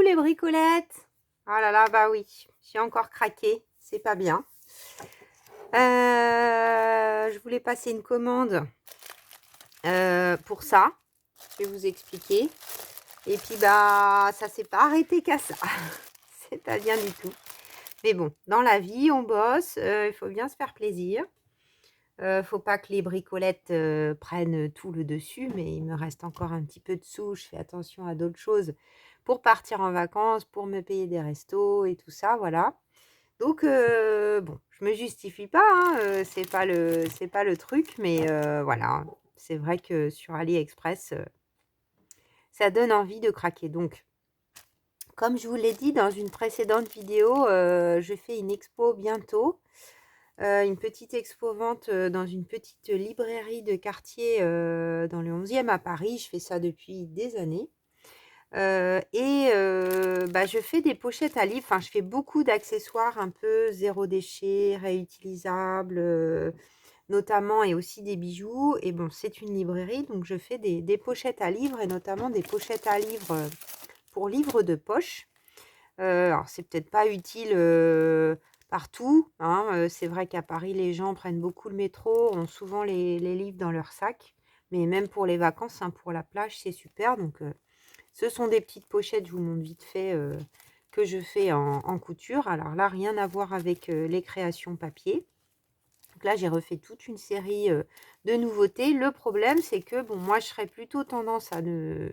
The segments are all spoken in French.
les bricolettes. Oh là là, bah oui, j'ai encore craqué, c'est pas bien. Je voulais passer une commande pour ça, je vais vous expliquer. Et puis bah ça s'est pas arrêté qu'à ça, c'est pas bien du tout. Mais bon, dans la vie, on bosse, il faut bien se faire plaisir. Faut pas que les bricolettes prennent tout le dessus, mais il me reste encore un petit peu de sous. Je fais attention à d'autres choses pour partir en vacances, pour me payer des restos et tout ça, voilà. Donc bon, je me justifie pas, hein, c'est pas le truc, mais voilà. C'est vrai que sur AliExpress, ça donne envie de craquer. Donc, comme je vous l'ai dit dans une précédente vidéo, je fais une expo bientôt. Une petite expo vente dans une petite librairie de quartier dans le 11e à Paris. Je fais ça depuis des années. Bah, je fais des pochettes à livres. Enfin, je fais beaucoup d'accessoires un peu zéro déchet, réutilisables, notamment, et aussi des bijoux. Et bon, c'est une librairie, donc je fais des pochettes à livres et notamment des pochettes à livres pour livres de poche. Alors c'est peut-être pas utile partout, hein, c'est vrai qu'à Paris, les gens prennent beaucoup le métro, ont souvent les livres dans leur sac, mais même pour les vacances, hein, pour la plage, c'est super. Donc ce sont des petites pochettes, je vous montre vite fait, que je fais en couture. Alors là, rien à voir avec les créations papier. Donc là, j'ai refait toute une série de nouveautés. Le problème, c'est que bon, moi, je serais plutôt tendance à ne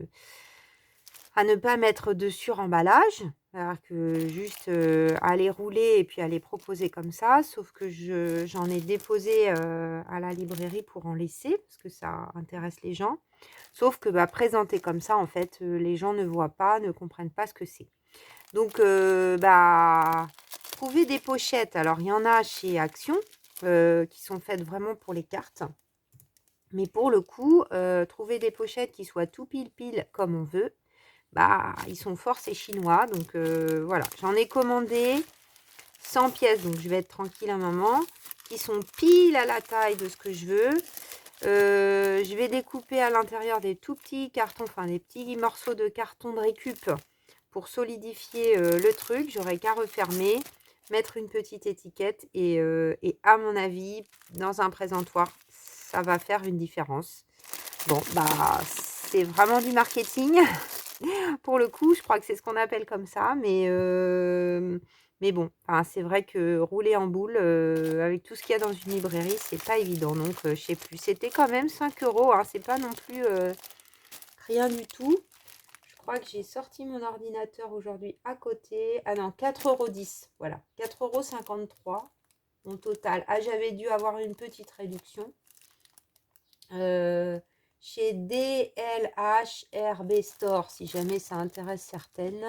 pas mettre de suremballage, alors que juste à les rouler et puis à les proposer comme ça. Sauf que j'en ai déposé à la librairie pour en laisser, parce que ça intéresse les gens. Sauf que bah, présenté comme ça, en fait, les gens ne voient pas, ne comprennent pas ce que c'est. Donc, bah, trouver des pochettes. Alors, il y en a chez Action qui sont faites vraiment pour les cartes. Mais pour le coup, trouver des pochettes qui soient tout pile comme on veut, bah, ils sont forts, c'est chinois. Donc, voilà. J'en ai commandé 100 pièces, donc je vais être tranquille un moment, qui sont pile à la taille de ce que je veux. Je vais découper à l'intérieur des tout petits cartons, enfin des petits morceaux de carton de récup pour solidifier le truc. J'aurai qu'à refermer, mettre une petite étiquette et à mon avis, dans un présentoir, ça va faire une différence. Bon, bah, c'est vraiment du marketing. Pour le coup, je crois que c'est ce qu'on appelle comme ça, mais bon, enfin, c'est vrai que rouler en boule avec tout ce qu'il y a dans une librairie, c'est pas évident. Donc, je sais plus, c'était quand même 5 €, hein, c'est pas non plus rien du tout. Je crois que j'ai sorti mon ordinateur aujourd'hui à côté. Ah non, 4,10 €, voilà, 4,53 € en total. Ah, j'avais dû avoir une petite réduction. Chez DLHRB Store, si jamais ça intéresse certaines.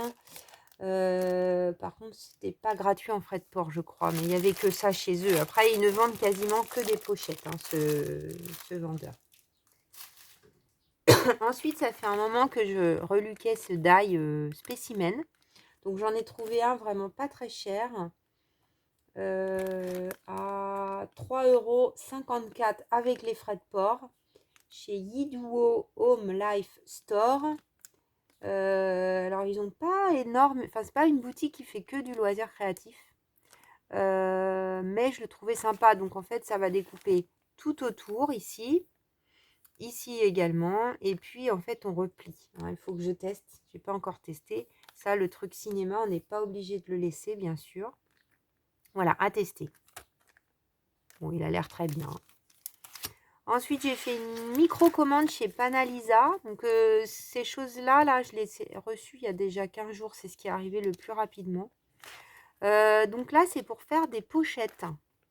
Par contre, c'était pas gratuit en frais de port, je crois, mais il n'y avait que ça chez eux. Après, ils ne vendent quasiment que des pochettes, hein, ce vendeur. Ensuite, ça fait un moment que je reluquais ce die spécimen. Donc, j'en ai trouvé un vraiment pas très cher. À 3,54 € avec les frais de port. Chez Yiduo Home Life Store. Alors, ils n'ont pas énorme... Enfin, c'est pas une boutique qui fait que du loisir créatif. Mais je le trouvais sympa. Donc, en fait, ça va découper tout autour, ici. Ici également. Et puis, en fait, on replie. Alors, il faut que je teste. Je n'ai pas encore testé. Ça, le truc cinéma, on n'est pas obligé de le laisser, bien sûr. Voilà, à tester. Bon, il a l'air très bien. Ensuite, j'ai fait une micro-commande chez Panalisa. Donc, ces choses-là, là, je les ai reçues il y a déjà 15 jours. C'est ce qui est arrivé le plus rapidement. Donc là, c'est pour faire des pochettes.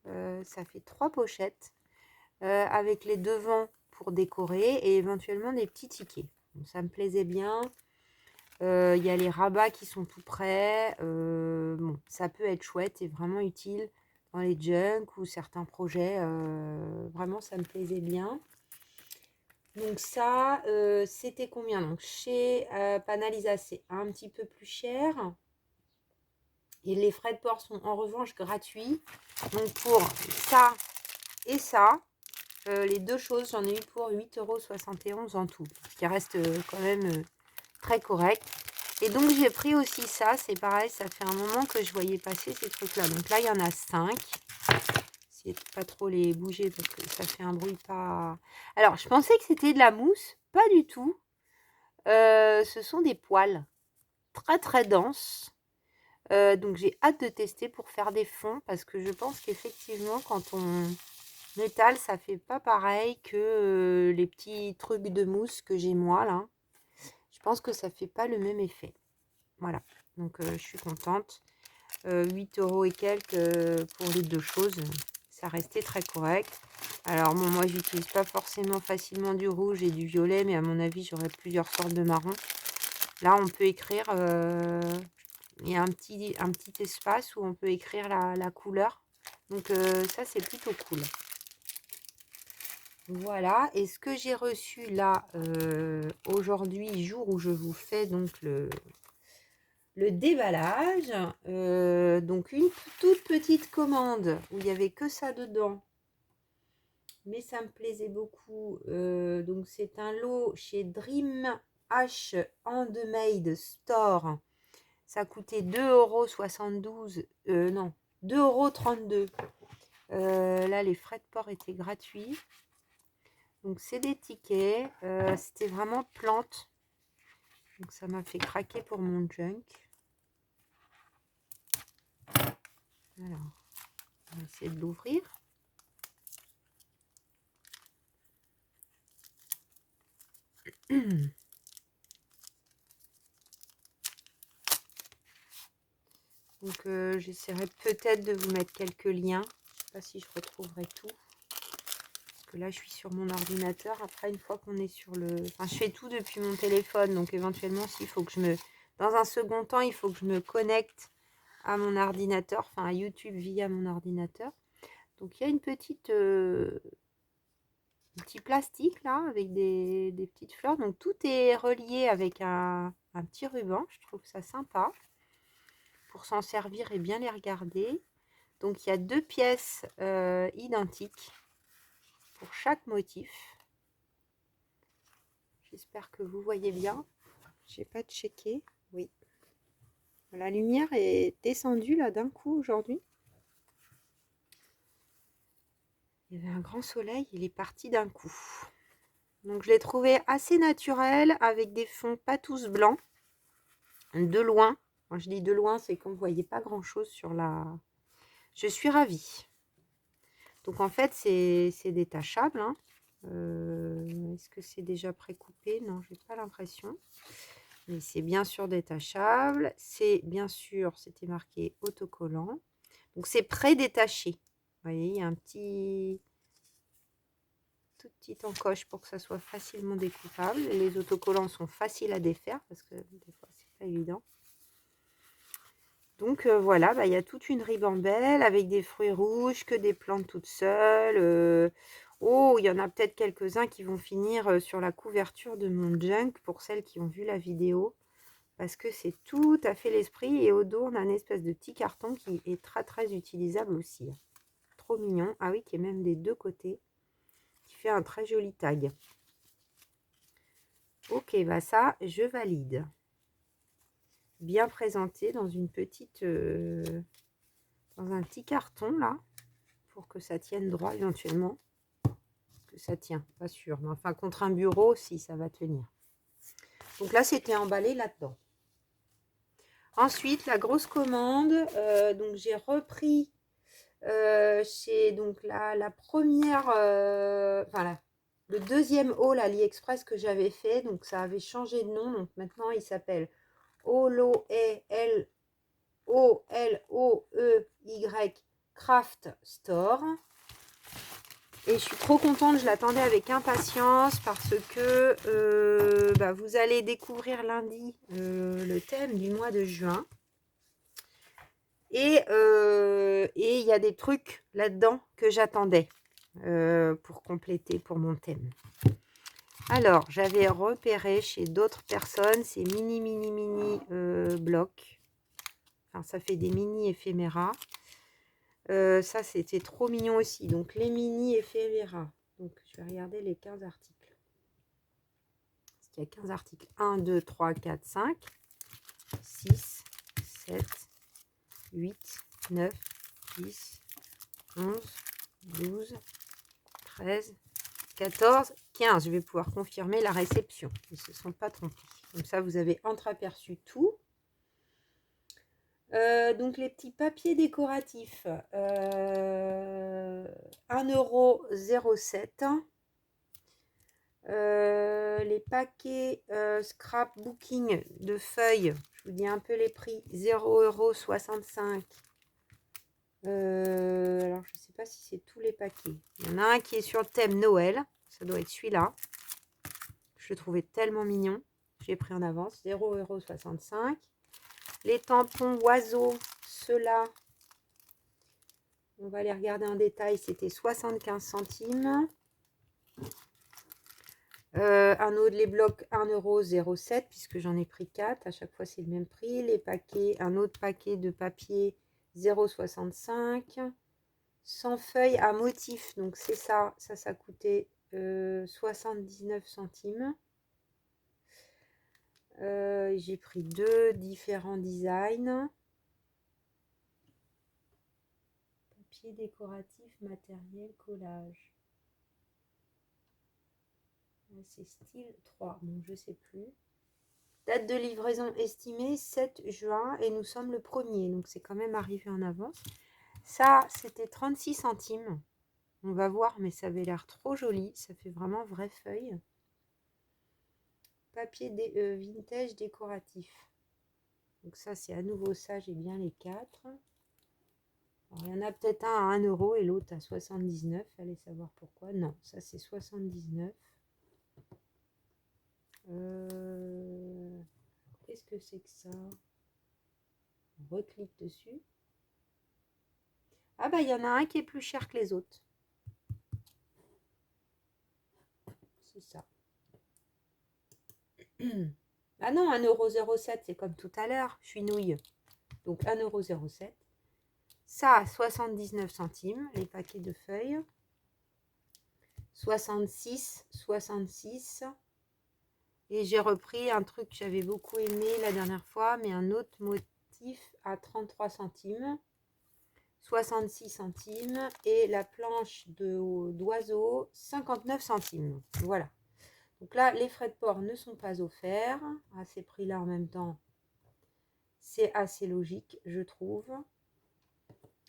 Ça fait 3 pochettes avec les devants pour décorer et éventuellement des petits tickets. Donc, ça me plaisait bien. Il y a les rabats qui sont tout prêts. Bon, ça peut être chouette et vraiment utile dans les junks ou certains projets. Vraiment, ça me plaisait bien. Donc ça, c'était combien? Donc chez Panalisa, c'est un petit peu plus cher. Et les frais de port sont en revanche gratuits. Donc pour ça et ça, les deux choses, j'en ai eu pour 8,71 € en tout. Ce qui reste quand même très correct. Et donc, j'ai pris aussi ça. C'est pareil, ça fait un moment que je voyais passer ces trucs-là. Donc là, il y en a 5. Essayez de pas trop les bouger parce que ça fait un bruit pas... Alors, je pensais que c'était de la mousse. Pas du tout. Ce sont des poils très, très denses. Donc, j'ai hâte de tester pour faire des fonds parce que je pense qu'effectivement, quand on étale, ça fait pas pareil que les petits trucs de mousse que j'ai moi, là. Je pense que ça fait pas le même effet. Voilà. Donc, je suis contente. 8 € et quelques pour les deux choses. Ça restait très correct. Alors, bon, moi, j'utilise pas forcément facilement du rouge et du violet, mais à mon avis, j'aurai plusieurs sortes de marron. Là, on peut écrire... il y a un petit espace où on peut écrire la couleur. Donc, ça, c'est plutôt cool. Voilà. Et ce que j'ai reçu là, aujourd'hui, jour où je vous fais donc le déballage, donc une toute petite commande où il n'y avait que ça dedans, mais ça me plaisait beaucoup. Donc c'est un lot chez Dream H Handmade Store. Ça coûtait 2,72 €, non, 2,32 €. Là, les frais de port étaient gratuits. Donc c'est des tickets. C'était vraiment plante. Donc ça m'a fait craquer pour mon junk. Alors, on va essayer de l'ouvrir. Donc j'essaierai peut-être de vous mettre quelques liens. Je ne sais pas si je retrouverai tout. Parce que là, je suis sur mon ordinateur. Après, une fois qu'on est sur le... Enfin, je fais tout depuis mon téléphone. Donc éventuellement, s'il faut que je me... Dans un second temps, il faut que je me connecte à mon ordinateur. Enfin, à YouTube via mon ordinateur. Donc il y a une petite... un petit plastique là, avec des petites fleurs. Donc tout est relié avec un petit ruban. Je trouve ça sympa. Pour s'en servir et bien les regarder. Donc il y a 2 pièces identiques pour chaque motif. J'espère que vous voyez bien. J'ai pas checké. Oui. La lumière est descendue là d'un coup aujourd'hui. Il y avait un grand soleil, il est parti d'un coup. Donc je l'ai trouvé assez naturel avec des fonds pas tous blancs. De loin. Quand je dis de loin, c'est qu'on ne voyait pas grand chose sur la... Je suis ravie. Donc en fait, c'est détachable. Hein. Est-ce que c'est déjà précoupé? Non, j'ai pas l'impression. Mais c'est bien sûr détachable. C'est bien sûr, c'était marqué autocollant. Donc c'est pré-détaché. Vous voyez, il y a un toute petite encoche pour que ça soit facilement découpable. Les autocollants sont faciles à défaire parce que des fois, c'est pas évident. Donc voilà, bah, y a toute une ribambelle avec des fruits rouges, que des plantes toutes seules. Oh, il y en a peut-être quelques-uns qui vont finir sur la couverture de mon junk pour celles qui ont vu la vidéo. Parce que c'est tout à fait l'esprit. Et au dos, on a une espèce de petit carton qui est très très utilisable aussi. Trop mignon. Ah oui, qui est même des deux côtés. Qui fait un très joli tag. Ok, bah ça, je valide. Bien présenté dans une petite... dans un petit carton là. Pour que ça tienne droit éventuellement. Que ça tient, pas sûr. Mais enfin, contre un bureau, si, ça va tenir. Donc là, c'était emballé là-dedans. Ensuite, la grosse commande. Donc, j'ai repris chez donc la première... enfin, le deuxième haul AliExpress que j'avais fait. Donc, ça avait changé de nom. Donc, maintenant, il s'appelle Oloe Craft Store. Et je suis trop contente, je l'attendais avec impatience parce que bah, vous allez découvrir lundi le thème du mois de juin. Et il y a des trucs là-dedans que j'attendais pour compléter pour mon thème. Alors, j'avais repéré chez d'autres personnes ces mini blocs. Enfin, ça fait des mini éphéméras. Ça, c'était trop mignon aussi. Donc, les mini éphéméras. Donc, je vais regarder les 15 articles. Parce qu'il y a 15 articles. 1, 2, 3, 4, 5. 6, 7, 8, 9, 10, 11, 12, 13, 14, 15. Je vais pouvoir confirmer la réception. Ils ne se sont pas trompés. Comme ça, vous avez entreaperçu tout. Donc, les petits papiers décoratifs. 1,07 €. Les paquets scrapbooking de feuilles, je vous dis un peu les prix, 0,65 €. Alors, je ne sais pas si c'est tous les paquets. Il y en a un qui est sur le thème Noël. Ça doit être celui-là. Je le trouvais tellement mignon. J'ai pris en avance. 0,65 €. Les tampons oiseaux, ceux-là, on va les regarder en détail. C'était 75 centimes. Un autre, les blocs 1,07 € puisque j'en ai pris 4. À chaque fois, c'est le même prix. Les paquets, un autre paquet de papier 0,65 €. 100 feuilles à motif. Donc, c'est ça. Ça coûtait 79 centimes. J'ai pris 2 différents designs. Papier décoratif, matériel, collage. C'est style 3, donc je sais plus. Date de livraison estimée 7 juin et nous sommes le 1er, donc c'est quand même arrivé en avance. Ça, c'était 36 centimes. On va voir, mais ça avait l'air trop joli. Ça fait vraiment vraie feuille. Papier vintage décoratif. Donc ça, c'est à nouveau ça, j'ai bien les 4. Alors, il y en a peut-être un à 1 € et l'autre à 79. Allez savoir pourquoi. Non, ça c'est 79. Qu'est-ce que c'est que ça? On reclique dessus. Ah bah il y en a un qui est plus cher que les autres. C'est ça. Ah non, 1,07 €, c'est comme tout à l'heure. Je suis nouille. Donc 1,07 €. Ça, 79 centimes, les paquets de feuilles. 66, 66. Et j'ai repris un truc que j'avais beaucoup aimé la dernière fois, mais un autre motif à 33 centimes. 66 centimes. Et la planche d'oiseau, 59 centimes. Voilà. Donc là, les frais de port ne sont pas offerts. À ces prix-là, en même temps, c'est assez logique, je trouve.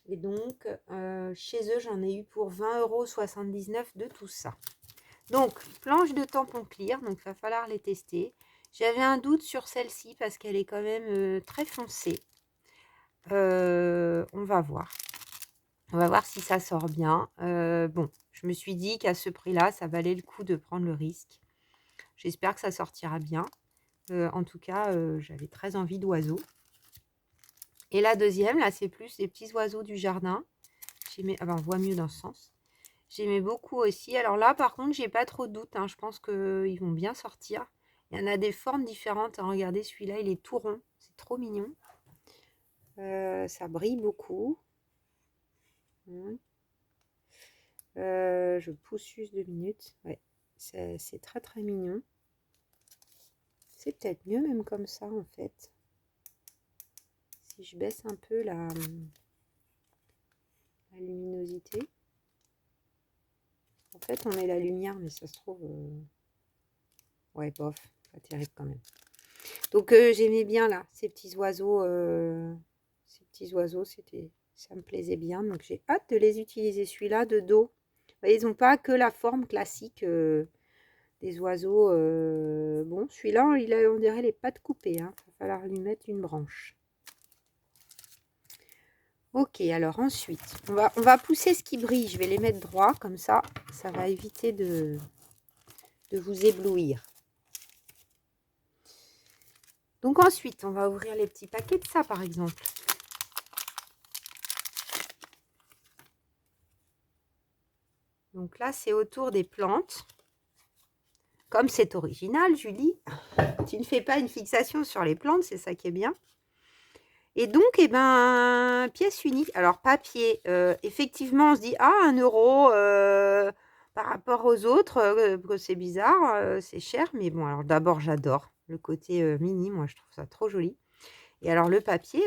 Et donc, chez eux, j'en ai eu pour 20,79 € de tout ça. Donc, planche de tampon clear, donc il va falloir les tester. J'avais un doute sur celle-ci parce qu'elle est quand même très foncée. On va voir. On va voir si ça sort bien. Bon, je me suis dit qu'à ce prix-là, ça valait le coup de prendre le risque. J'espère que ça sortira bien. En tout cas, j'avais très envie d'oiseaux. Et la deuxième, là, c'est plus les petits oiseaux du jardin. Ah ben, on voit mieux dans ce sens. J'aimais beaucoup aussi. Alors là, par contre, j'ai pas trop de doute, hein. Je pense qu'ils vont bien sortir. Il y en a des formes différentes. Regardez, celui-là, il est tout rond. C'est trop mignon. Ça brille beaucoup. Je pousse juste 2 minutes. Ouais, c'est très très mignon. C'est peut-être mieux même comme ça, en fait. Si je baisse un peu la luminosité. En fait, on met la lumière, mais ça se trouve... Ouais, bof, pas terrible quand même. Donc, j'aimais bien, là, ces petits oiseaux. Ça me plaisait bien. Donc, j'ai hâte de les utiliser. Celui-là, de dos. Vous voyez, ils n'ont pas que la forme classique des oiseaux. Bon, celui-là, on dirait les pattes coupées. Hein. Il va falloir lui mettre une branche. Ok, alors ensuite, on va pousser ce qui brille. Je vais les mettre droit, comme ça va éviter de vous éblouir. Donc ensuite, on va ouvrir les petits paquets de ça, par exemple. Donc là, c'est autour des plantes. Comme c'est original, Julie, tu ne fais pas une fixation sur les plantes, c'est ça qui est bien. Et donc, eh ben, pièce unique. Alors, papier, effectivement, on se dit, ah, 1 € par rapport aux autres, c'est bizarre, c'est cher. Mais bon, alors d'abord, j'adore le côté mini, moi, je trouve ça trop joli. Et alors le papier,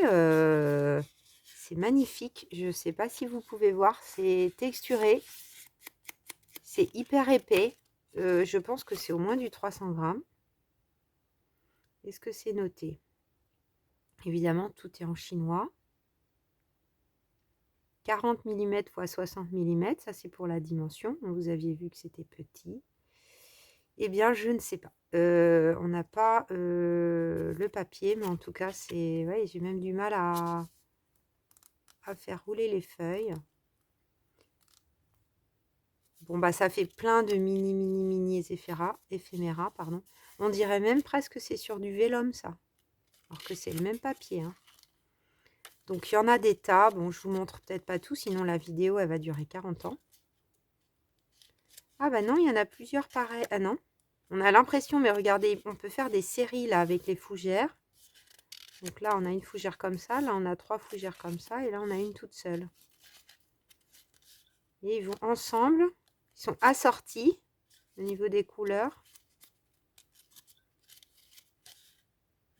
c'est magnifique. Je ne sais pas si vous pouvez voir, c'est texturé. C'est hyper épais. Je pense que c'est au moins du 300 grammes. Est-ce que c'est noté? Évidemment, tout est en chinois. 40 mm x 60 mm, ça c'est pour la dimension. Vous aviez vu que c'était petit. Eh bien, je ne sais pas. On n'a pas le papier, mais en tout cas, c'est... Ouais, j'ai même du mal à faire rouler les feuilles. Bon, bah, ça fait plein de mini éphéméras, pardon. On dirait même presque que c'est sur du vélum, ça. Alors que c'est le même papier, hein. Donc, il y en a des tas. Bon, je vous montre peut-être pas tout, sinon la vidéo, elle va durer 40 ans. Ah bah non, il y en a plusieurs pareils. Ah non, on a l'impression, mais regardez, on peut faire des séries là avec les fougères. Donc là, on a une fougère comme ça, là, on a 3 fougères comme ça, et là, on a une toute seule. Et ils vont ensemble, ils sont assortis au niveau des couleurs.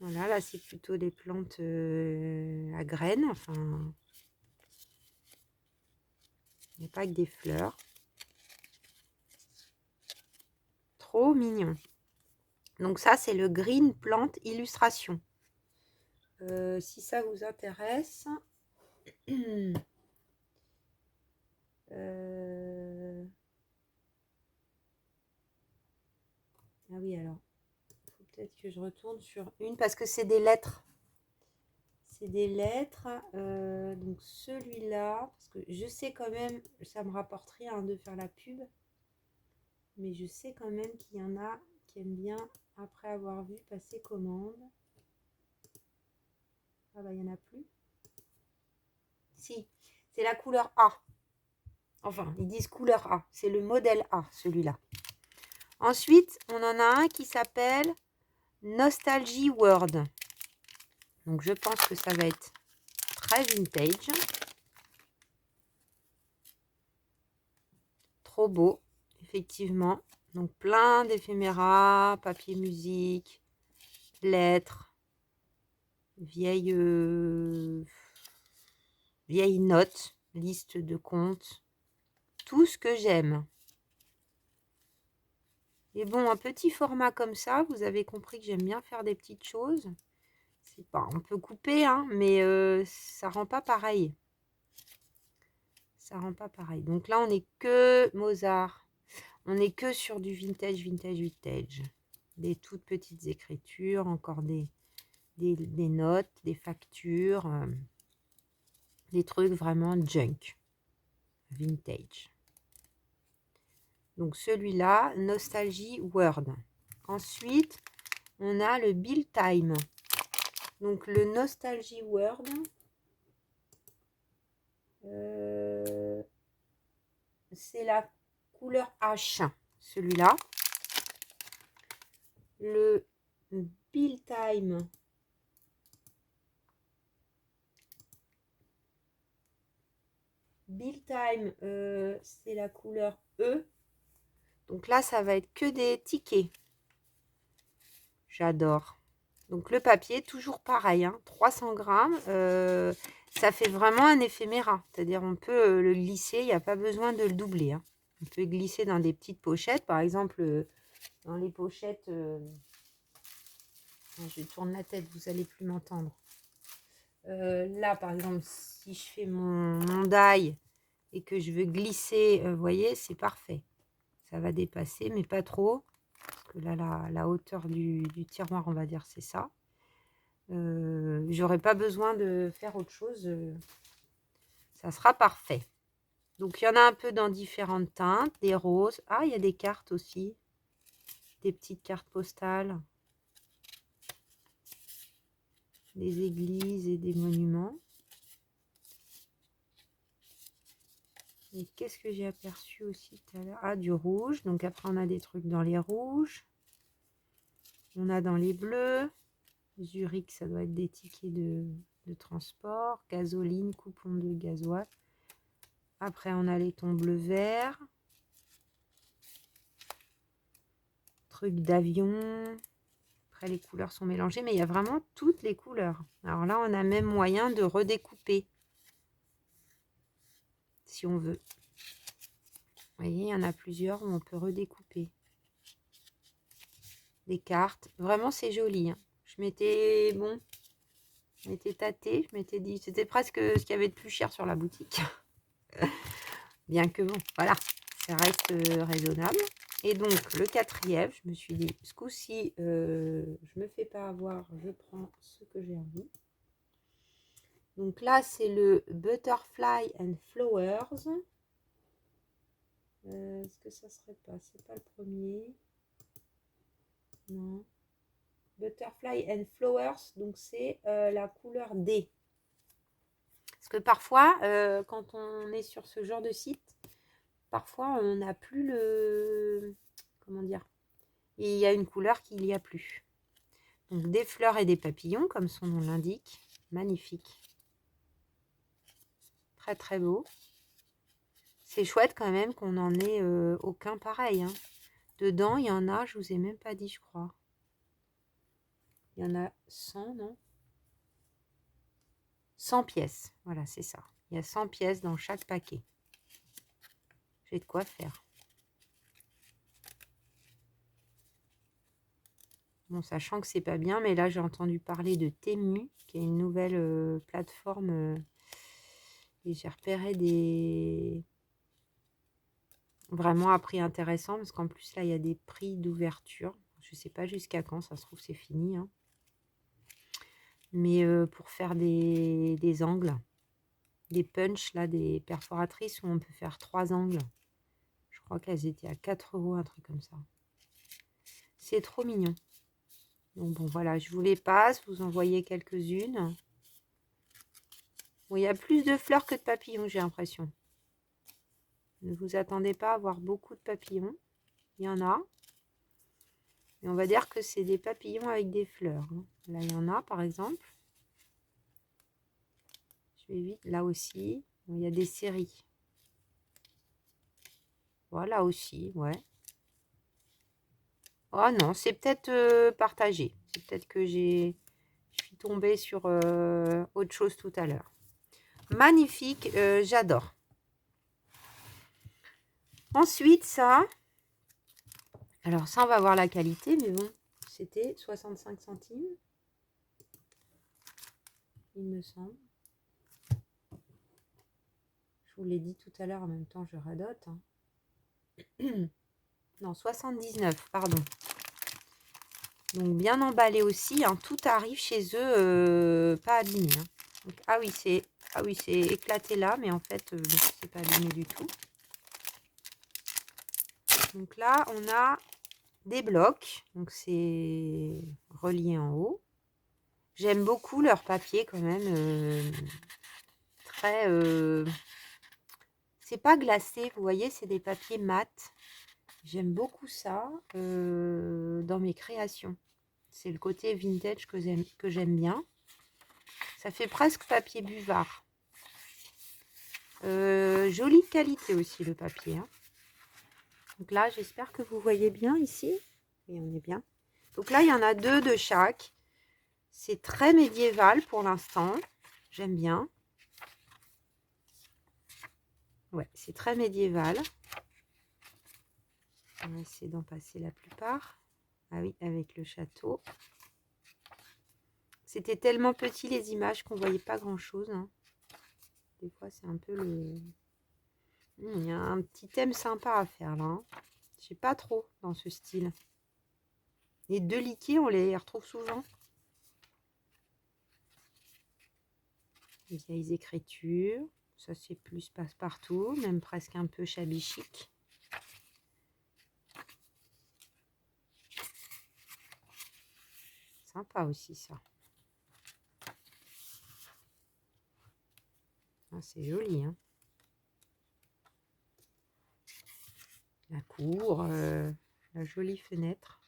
Voilà, là, c'est plutôt des plantes à graines, enfin, il n'y a pas que des fleurs. Trop mignon. Donc ça, c'est le Green Plant Illustration. Si ça vous intéresse... Ah oui, alors, il faut peut-être que je retourne sur une, parce que c'est des lettres. C'est des lettres. Donc celui-là, parce que je sais quand même, ça me rapporte rien de faire la pub, mais je sais quand même qu'il y en a qui aiment bien, après avoir vu passer commande. Ah bah, il n'y en a plus. Si, c'est la couleur A. Enfin, ils disent couleur A. C'est le modèle A, celui-là. Ensuite, on en a un qui s'appelle Nostalgie World. Donc, je pense que ça va être très vintage. Trop beau, effectivement. Donc, plein d'éphéméras, papier musique, lettres, vieilles notes, liste de comptes. Tout ce que j'aime. Et bon, un petit format comme ça, vous avez compris que j'aime bien faire des petites choses. C'est pas, on peut couper, hein, mais ça rend pas pareil. Ça rend pas pareil. Donc là, on n'est que Mozart. On n'est que sur du vintage. Des toutes petites écritures, encore des notes, des factures, des trucs vraiment junk. Vintage. Donc celui-là, Nostalgie Word. Ensuite, on a le Bill Time. Donc le Nostalgie Word, c'est la couleur H, celui-là. Le Bill Time, c'est la couleur E. Donc là, ça va être que des tickets. J'adore. Donc le papier, toujours pareil, hein, 300 grammes. Ça fait vraiment un éphéméra. C'est-à-dire on peut le glisser, il n'y a pas besoin de le doubler, hein. On peut glisser dans des petites pochettes. Par exemple, dans les pochettes... je tourne la tête, vous n'allez plus m'entendre. Là, par exemple, si je fais mon die et que je veux glisser, vous voyez, c'est parfait. Ça va dépasser, mais pas trop. Parce que là, la hauteur du tiroir, on va dire, c'est ça. J'aurais pas besoin de faire autre chose. Ça sera parfait. Donc, il y en a un peu dans différentes teintes. Des roses. Ah, il y a des cartes aussi. Des petites cartes postales. Des églises et des monuments. Et qu'est-ce que j'ai aperçu aussi tout à l'heure? Ah, du rouge. Donc après, on a des trucs dans les rouges. On a dans les bleus. Zurich, ça doit être des tickets de transport. Gasoline, coupon de gasoil. Après, on a les tons bleu-vert. Trucs d'avion. après, les couleurs sont mélangées, mais il y a vraiment toutes les couleurs. Alors là, on a même moyen de redécouper, si on veut. Vous voyez, il y en a plusieurs où on peut redécouper. Des cartes. Vraiment, c'est joli. Hein. Je m'étais tâté. Je m'étais dit, c'était presque ce qu'il y avait de plus cher sur la boutique. Bien que bon, voilà, ça reste raisonnable. Et donc, le quatrième, je me suis dit, ce coup-ci, je me fais pas avoir, je prends ce que j'ai envie. Donc là, c'est le Butterfly and Flowers. Est-ce que ça serait pas? C'est pas le premier. Non. Butterfly and Flowers, donc c'est la couleur D. Parce que parfois, quand on est sur ce genre de site, parfois on n'a plus le... Comment dire? Il y a une couleur qu'il n'y a plus. Donc des fleurs et des papillons, comme son nom l'indique. Magnifique. Très très beau. C'est chouette quand même qu'on n'en ait aucun pareil. Hein. Dedans, il y en a, je vous ai même pas dit, je crois. Il y en a 100, non? 100 pièces. Voilà, c'est ça. Il y a 100 pièces dans chaque paquet. J'ai de quoi faire. Bon, sachant que c'est pas bien, mais là, j'ai entendu parler de Temu, qui est une nouvelle plateforme. Et j'ai repéré des... Vraiment à prix intéressant, parce qu'en plus, là, il y a des prix d'ouverture. Je sais pas jusqu'à quand, ça se trouve, c'est fini. Hein. Mais pour faire des angles, des punch, là, des perforatrices où on peut faire 3 angles. Je crois qu'elles étaient à 4 €, un truc comme ça. C'est trop mignon. Donc bon, voilà, je vous les passe, vous en voyez quelques-unes. Bon, il y a plus de fleurs que de papillons, j'ai l'impression. Ne vous attendez pas à avoir beaucoup de papillons. Il y en a. Et on va dire que c'est des papillons avec des fleurs. Hein. Là, il y en a, par exemple. Je vais vite. Là aussi. Bon, il y a des séries. Voilà aussi, ouais. Oh non, c'est peut-être partagé. C'est peut-être que je suis tombée sur autre chose tout à l'heure. Magnifique, j'adore. Ensuite, ça. Alors ça, on va voir la qualité, mais bon, c'était 65 centimes. Il me semble. Je vous l'ai dit tout à l'heure, en même temps, je radote. Hein. Non, 79, pardon. Donc bien emballé aussi, hein, tout arrive chez eux, pas abîmé. Hein. Donc, ah oui, c'est éclaté là, mais en fait, c'est pas abîmé du tout. Donc là, on a des blocs, donc c'est relié en haut. J'aime beaucoup leur papier quand même, très... c'est pas glacé, vous voyez, c'est des papiers mat. J'aime beaucoup ça dans mes créations. C'est le côté vintage que j'aime bien. Ça fait presque papier buvard. Jolie qualité aussi le papier. Hein. Donc là, j'espère que vous voyez bien ici. Oui, on est bien. Donc là, il y en a 2 de chaque. C'est très médiéval pour l'instant. J'aime bien. Ouais, c'est très médiéval. On va essayer d'en passer la plupart. Ah oui, avec le château. C'était tellement petit les images qu'on voyait pas grand-chose. Hein. Des fois, c'est un peu le... Il y a un petit thème sympa à faire là. Hein. Je sais pas trop dans ce style. Les 2 liquets, on les retrouve souvent. Les vieilles écritures. Ça, c'est plus passe-partout, même presque un peu shabby chic. Sympa aussi, ça. Ah, c'est joli, hein. La cour, la jolie fenêtre.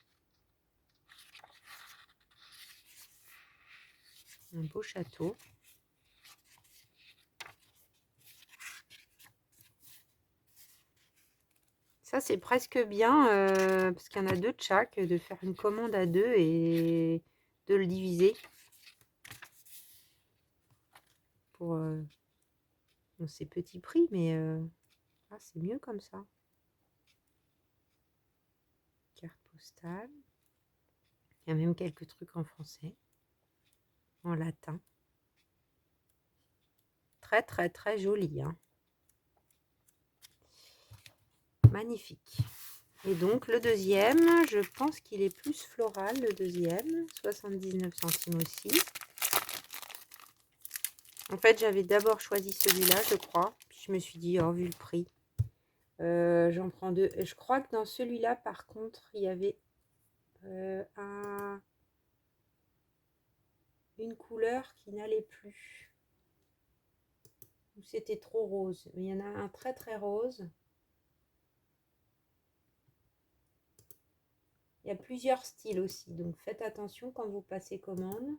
Un beau château. Ça, c'est presque bien, parce qu'il y en a 2 de chaque, de faire une commande à 2 et de le diviser. Pour bon, c'est petit prix, mais ah, c'est mieux comme ça. Carte postale. Il y a même quelques trucs en français, en latin. Très, très, très joli, hein. Magnifique. Et donc, le deuxième, je pense qu'il est plus floral, le deuxième. 79 centimes aussi. En fait, j'avais d'abord choisi celui-là, je crois. Puis je me suis dit, oh, vu le prix, j'en prends 2. Je crois que dans celui-là, par contre, il y avait une couleur qui n'allait plus. C'était trop rose. Mais il y en a un très très rose. Il y a plusieurs styles aussi. Donc faites attention quand vous passez commande.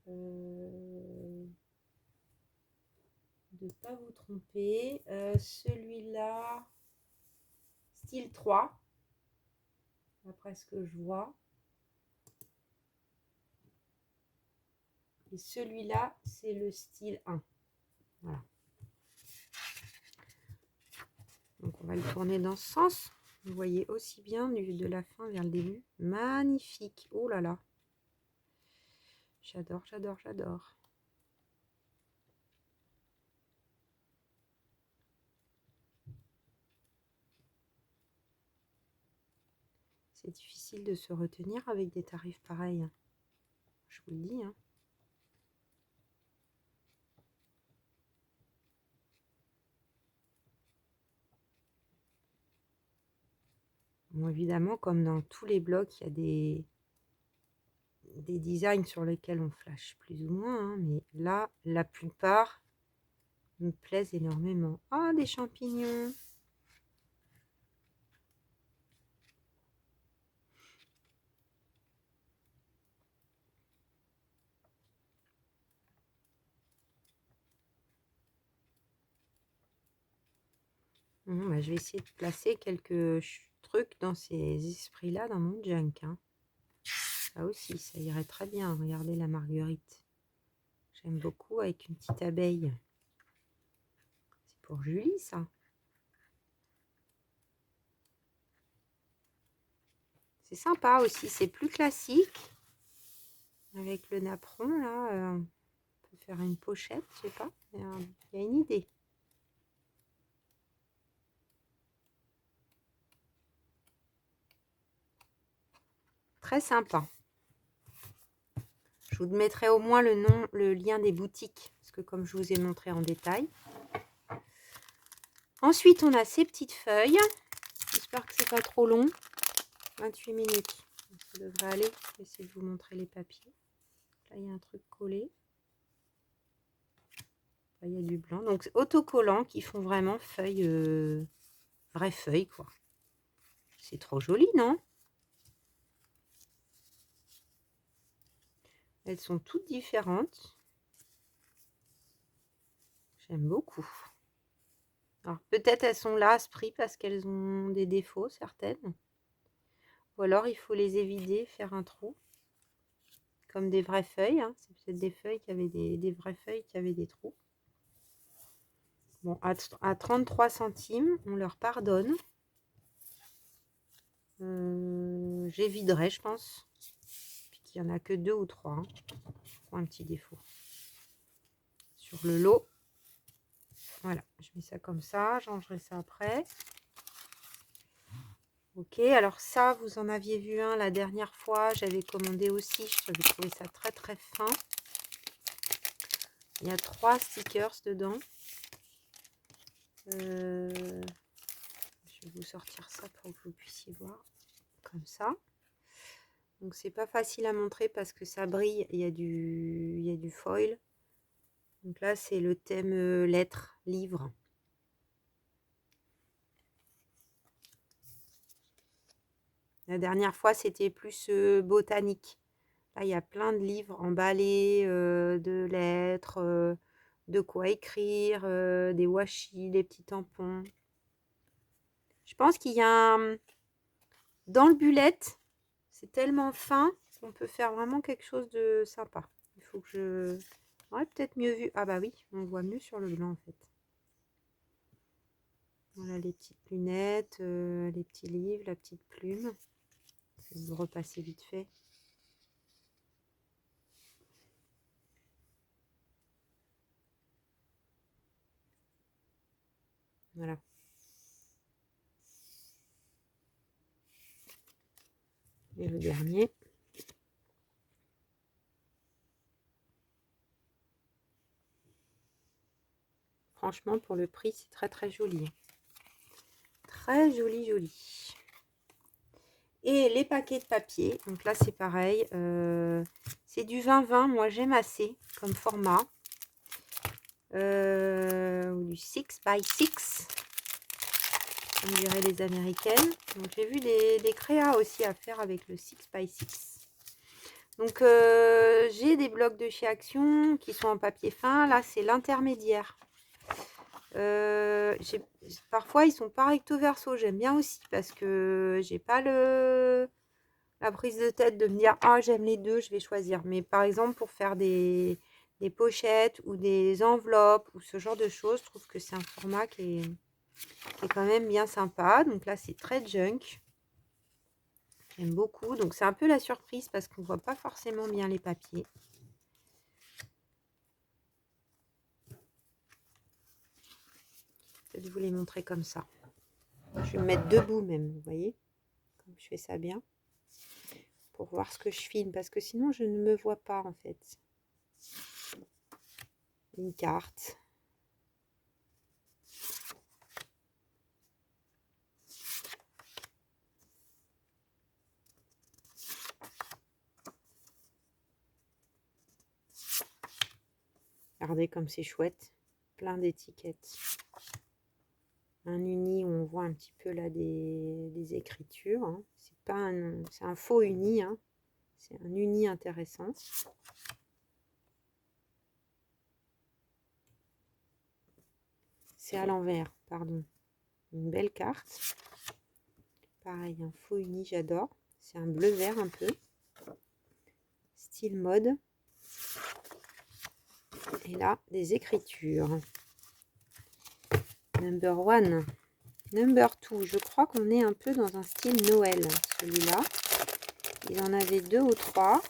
De ne pas vous tromper. Celui-là, style 3. D'après ce que je vois. Et celui-là, c'est le style 1. Voilà. Donc on va le tourner dans ce sens. Vous voyez aussi bien de la fin vers le début. Magnifique. Oh là là. J'adore, j'adore, j'adore. C'est difficile de se retenir avec des tarifs pareils. Je vous le dis, hein. Bon, évidemment, comme dans tous les blogs, il y a des designs sur lesquels on flash plus ou moins, hein, mais là, la plupart me plaisent énormément. Ah, des champignons! Bah, je vais essayer de placer quelques trucs dans ces esprits-là dans mon junk, hein. Ça aussi, ça irait très bien. Regardez la marguerite. J'aime beaucoup avec une petite abeille. C'est pour Julie, ça. C'est sympa aussi. C'est plus classique. Avec le napperon, là, on peut faire une pochette, je sais pas. Il y a une idée. Très sympa. Je vous mettrai au moins le lien des boutiques, parce que comme je vous ai montré en détail. Ensuite, on a ces petites feuilles. J'espère que c'est pas trop long. 28 minutes. Ça devrait aller. Je vais essayer de vous montrer les papiers. Là, il y a un truc collé. Là, il y a du blanc. Donc, autocollants qui font vraiment feuilles, vraies feuilles, quoi. C'est trop joli, non? Elles sont toutes différentes. J'aime beaucoup. Alors, peut-être elles sont là à ce prix parce qu'elles ont des défauts, certaines. Ou alors, il faut les évider, faire un trou. Comme des vraies feuilles. Hein. C'est peut-être des feuilles qui avaient des vraies feuilles qui avaient des trous. Bon, à 33 centimes, on leur pardonne. J'éviterai, je pense. Puis qu'il n'y en a que 2 ou 3. Hein, pour un petit défaut. Sur le lot. Voilà, je mets ça comme ça. J'enleverai ça après. Ok, alors ça, vous en aviez vu un la dernière fois. J'avais commandé aussi. J'avais trouvé ça très très fin. Il y a 3 stickers dedans. Je vais vous sortir ça pour que vous puissiez voir. Comme ça. Donc c'est pas facile à montrer parce que ça brille. Il y a du foil. Donc là, c'est le thème lettres, livres. La dernière fois, c'était plus botanique. Là, il y a plein de livres emballés, de lettres, de quoi écrire, des washi, des petits tampons. Je pense qu'il y a dans le bullet, c'est tellement fin qu'on peut faire vraiment quelque chose de sympa. Il faut que je... J'aurais peut-être mieux vu. Ah bah oui, on voit mieux sur le blanc en fait. Voilà les petites lunettes, les petits livres, la petite plume. Je vais vous repasser vite fait. Voilà. Et le dernier. Franchement, pour le prix, c'est très très joli. Très joli, joli. Et les paquets de papier, donc là c'est pareil, c'est du 20-20, moi j'aime assez comme format, ou du 6x6, comme diraient les américaines. Donc j'ai vu des créas aussi à faire avec le 6x6. Donc j'ai des blocs de chez Action qui sont en papier fin, là c'est l'intermédiaire. Parfois ils sont pas recto verso, j'aime bien aussi parce que j'ai pas la prise de tête de me dire ah j'aime les deux, je vais choisir. Mais par exemple pour faire des pochettes ou des enveloppes ou ce genre de choses, je trouve que c'est un format qui est quand même bien sympa. Donc là c'est très junk, j'aime beaucoup. Donc c'est un peu la surprise parce qu'on voit pas forcément bien les papiers. Je vais vous les montrer comme ça. Je vais me mettre debout même, vous voyez, comme je fais ça bien, pour voir ce que je filme, parce que sinon je ne me vois pas en fait. Une carte. Regardez comme c'est chouette, plein d'étiquettes. Un uni où on voit un petit peu là des écritures. Hein. C'est pas c'est un faux uni, hein. C'est un uni intéressant. C'est à l'envers, pardon. Une belle carte. Pareil, un faux uni, j'adore. C'est un bleu vert un peu. Style mode. Et là, des écritures. Number 1. Number 2. Je crois qu'on est un peu dans un style Noël, celui-là. Il en avait 2 ou 3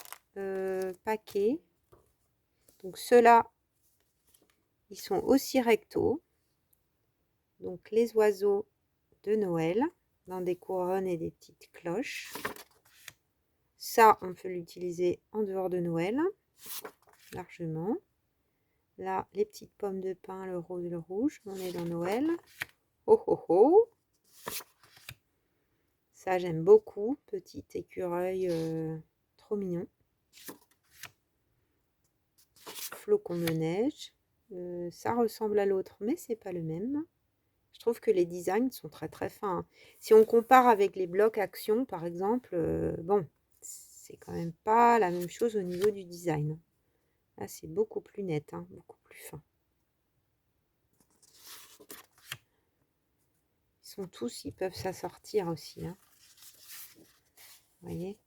paquets. Donc ceux-là, ils sont aussi recto. Donc les oiseaux de Noël dans des couronnes et des petites cloches. Ça, on peut l'utiliser en dehors de Noël, largement. Là, les petites pommes de pin, le rose et le rouge, on est dans Noël. Oh oh oh! Ça, j'aime beaucoup. Petit écureuil, trop mignon. Flocon de neige. Ça ressemble à l'autre, mais c'est pas le même. Je trouve que les designs sont très très fins. Si on compare avec les blocs Action, par exemple, bon, c'est quand même pas la même chose au niveau du design. Là, c'est beaucoup plus net, hein, beaucoup plus fin. Ils sont tous, ils peuvent s'assortir aussi. Hein. Vous voyez?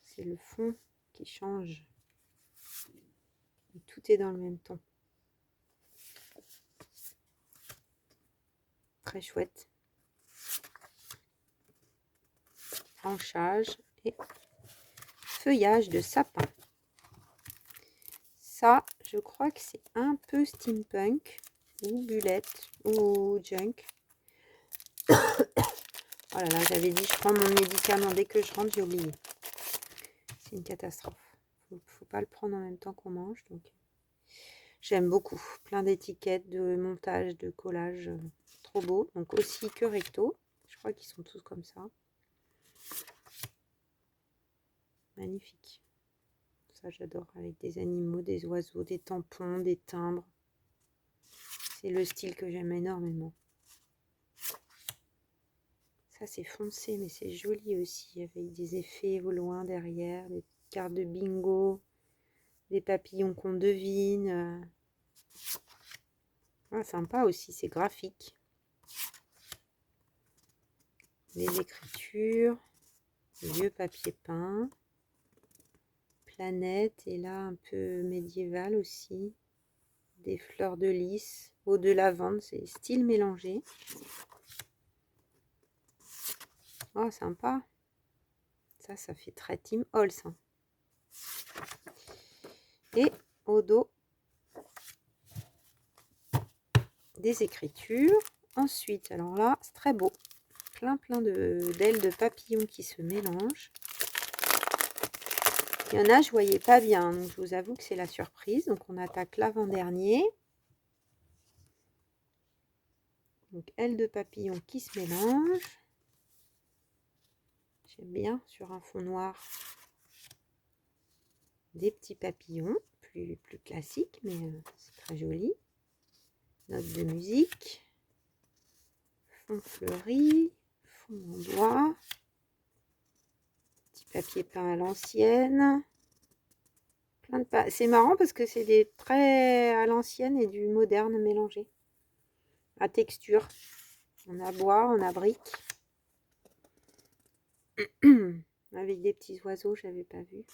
C'est le fond qui change. Et tout est dans le même ton. Très chouette. Branchage et feuillage de sapin. Ça, je crois que c'est un peu steampunk ou bullet ou junk. Oh là là, j'avais dit je prends mon médicament dès que je rentre, j'ai oublié. C'est une catastrophe. Faut pas le prendre en même temps qu'on mange. Donc j'aime beaucoup. Plein d'étiquettes, de montage, de collage. Trop beau. Donc aussi que recto. Je crois qu'ils sont tous comme ça. Magnifique. Ça j'adore. Avec des animaux, des oiseaux, des tampons, des timbres. C'est le style que j'aime énormément. Ça c'est foncé mais c'est joli aussi. Avec des effets au loin derrière. Des cartes de bingo. Des papillons qu'on devine. Ah, sympa aussi, c'est graphique. les écritures, vieux papier peint, planète, et là un peu médiéval aussi, des fleurs de lys, eau de lavande, c'est style mélangé. Oh, sympa. Ça fait très Tim Holtz. Hein. Et au dos, des écritures. Ensuite, alors là, c'est très beau. Plein d'ailes de papillons qui se mélangent. Il y en a, je voyais pas bien, donc je vous avoue que c'est la surprise. Donc on attaque l'avant-dernier. Donc ailes de papillon qui se mélangent. J'aime bien sur un fond noir des petits papillons, plus classiques, mais c'est très joli. Note de musique. Fond fleuri, fond en bois. Petit papier peint à l'ancienne. C'est marrant parce que c'est des traits à l'ancienne et du moderne mélangé. À texture. On a bois, on a brique. Avec des petits oiseaux, j'avais pas vu.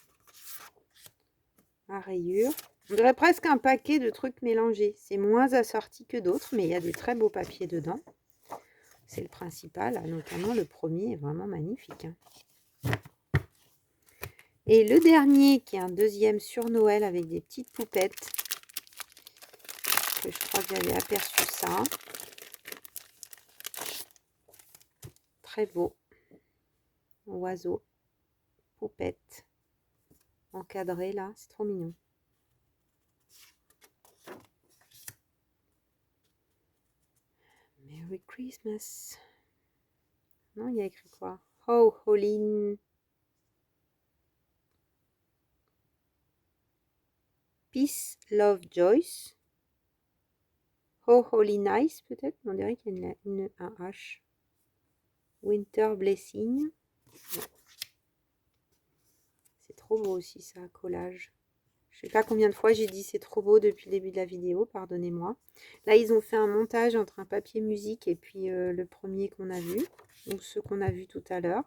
À rayures. On dirait presque un paquet de trucs mélangés. C'est moins assorti que d'autres, mais il y a des très beaux papiers dedans. C'est le principal, notamment le premier est vraiment magnifique. Hein. Et le dernier, qui est un deuxième sur Noël avec des petites poupettes. Que je crois que j'avais aperçu ça. Très beau. Oiseau. Poupette. Encadré là, c'est trop mignon. Merry Christmas. Non, il y a écrit quoi? Oh, Holy... Peace, Love, Joyce. Oh, Holy Nice, peut-être. On dirait qu'il y a un H. Winter Blessing. Ouais. C'est trop beau aussi, ça, collage. Je sais pas combien de fois j'ai dit c'est trop beau depuis le début de la vidéo, pardonnez-moi. Là, ils ont fait un montage entre un papier musique et puis le premier qu'on a vu, ou ceux qu'on a vu tout à l'heure.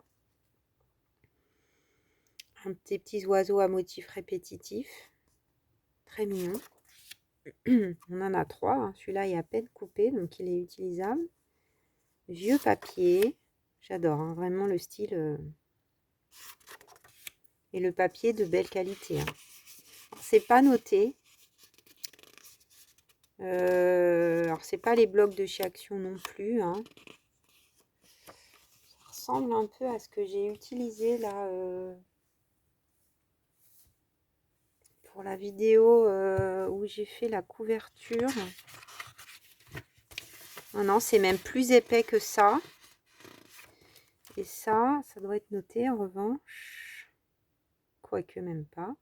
Des petits oiseaux à motifs répétitifs. Très mignon. On en a 3. Hein. Celui-là est à peine coupé, donc il est utilisable. Vieux papier. J'adore, hein, vraiment le style. Et le papier de belle qualité. Hein. C'est pas noté. Alors, c'est pas les blocs de chez Action non plus. Hein. Ça ressemble un peu à ce que j'ai utilisé là pour la vidéo où j'ai fait la couverture. Non, non, c'est même plus épais que ça. Et ça doit être noté en revanche. Quoique même pas.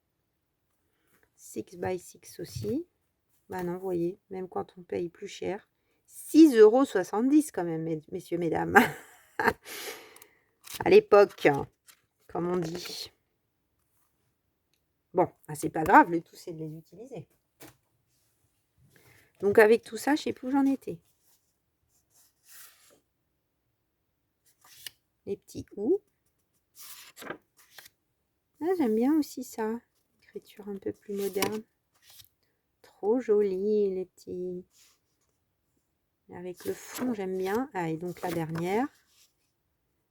6 by 6 aussi. Bah non, vous voyez, même quand on paye plus cher. 6,70 € quand même, messieurs, mesdames. À l'époque, comme on dit. Bon, bah c'est pas grave, le tout c'est de les utiliser. Donc avec tout ça, je sais plus où j'en étais. Les petits ou. Ah, j'aime bien aussi ça. Écriture un peu plus moderne. Trop joli, les petits. Avec le fond, j'aime bien. Ah, et donc la dernière.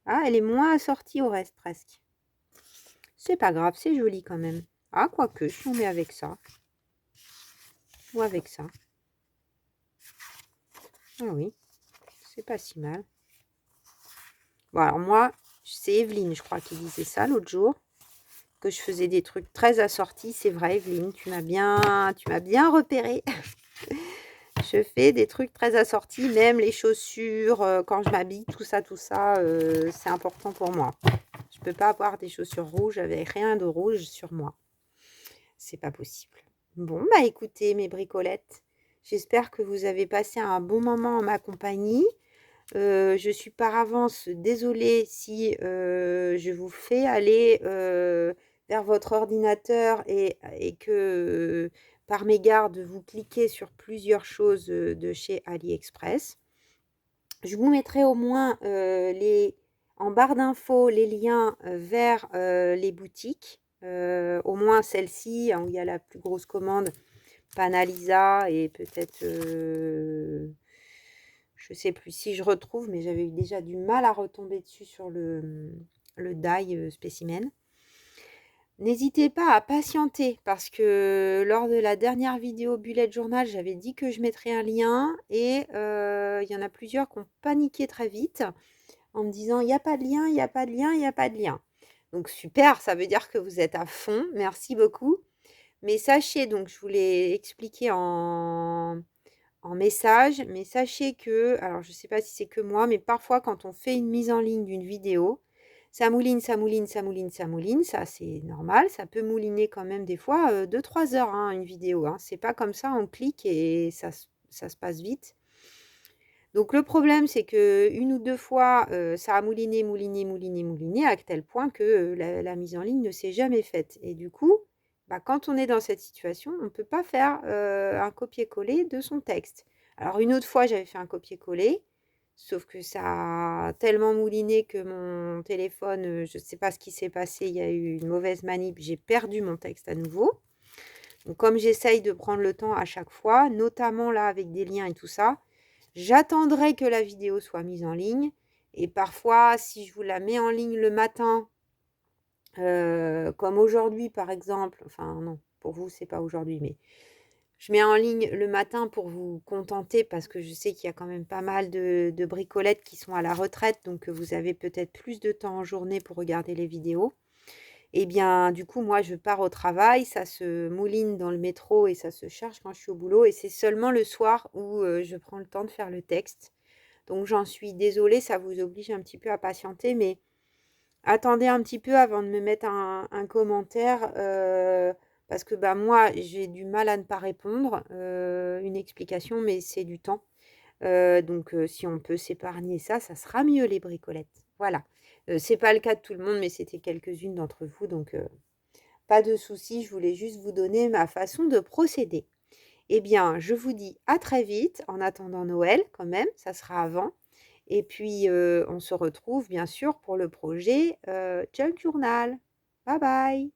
Ah, elle est moins assortie au reste presque. C'est pas grave, c'est joli quand même. Ah, quoique, si on met avec ça. Ou avec ça. Ah oui, c'est pas si mal. Bon, alors moi, c'est Evelyne, je crois, qui disait ça l'autre jour. Que je faisais des trucs très assortis. C'est vrai, Evelyne, tu m'as bien repéré. Je fais des trucs très assortis, même les chaussures, quand je m'habille, tout ça, c'est important pour moi. Je peux pas avoir des chaussures rouges avec rien de rouge sur moi. C'est pas possible. Bon, bah écoutez, mes bricolettes, j'espère que vous avez passé un bon moment en ma compagnie. Je suis par avance désolée si je vous fais aller vers votre ordinateur et que par mégarde vous cliquez sur plusieurs choses de chez AliExpress. Je vous mettrai au moins les en barre d'infos les liens vers les boutiques, au moins celle-ci, hein, où il y a la plus grosse commande, Panalisa et peut-être, je sais plus si je retrouve, mais j'avais eu déjà du mal à retomber dessus sur le die spécimen. N'hésitez pas à patienter parce que lors de la dernière vidéo bullet journal, j'avais dit que je mettrais un lien et il y en a plusieurs qui ont paniqué très vite en me disant: «Il y a pas de lien, il y a pas de lien, il y a pas de lien». Donc super, ça veut dire que vous êtes à fond, merci beaucoup. Mais sachez donc, je vous l'ai expliqué en message, mais sachez que, alors je ne sais pas si c'est que moi, mais parfois quand on fait une mise en ligne d'une vidéo, ça mouline, ça mouline, ça mouline, ça mouline, ça c'est normal, ça peut mouliner quand même des fois 2-3 heures hein, une vidéo, hein. C'est pas comme ça, on clique et ça se passe vite. Donc le problème, c'est que une ou 2 fois, ça a mouliné, mouliné, mouliné, mouliné à tel point que, la mise en ligne ne s'est jamais faite et du coup, bah, quand on est dans cette situation, on ne peut pas faire, un copier-coller de son texte. Alors une autre fois, j'avais fait un copier-coller, sauf que ça a tellement mouliné que mon téléphone, je ne sais pas ce qui s'est passé, il y a eu une mauvaise manip, j'ai perdu mon texte à nouveau. Donc comme j'essaye de prendre le temps à chaque fois, notamment là avec des liens et tout ça, j'attendrai que la vidéo soit mise en ligne et parfois si je vous la mets en ligne le matin, comme aujourd'hui par exemple, enfin non, pour vous c'est pas aujourd'hui, mais je mets en ligne le matin pour vous contenter parce que je sais qu'il y a quand même pas mal de bricolettes qui sont à la retraite, donc vous avez peut-être plus de temps en journée pour regarder les vidéos. Et bien, du coup, moi, je pars au travail, ça se mouline dans le métro et ça se charge quand je suis au boulot. Et c'est seulement le soir où je prends le temps de faire le texte. Donc, j'en suis désolée, ça vous oblige un petit peu à patienter, mais attendez un petit peu avant de me mettre un commentaire parce que bah, moi, j'ai du mal à ne pas répondre, une explication, mais c'est du temps. Donc si on peut s'épargner ça, ça sera mieux les bricolettes. Voilà. C'est pas le cas de tout le monde, mais c'était quelques-unes d'entre vous, donc pas de souci, je voulais juste vous donner ma façon de procéder. Eh bien, je vous dis à très vite, en attendant Noël quand même, ça sera avant. Et puis, on se retrouve bien sûr pour le projet Junk Journal. Bye bye.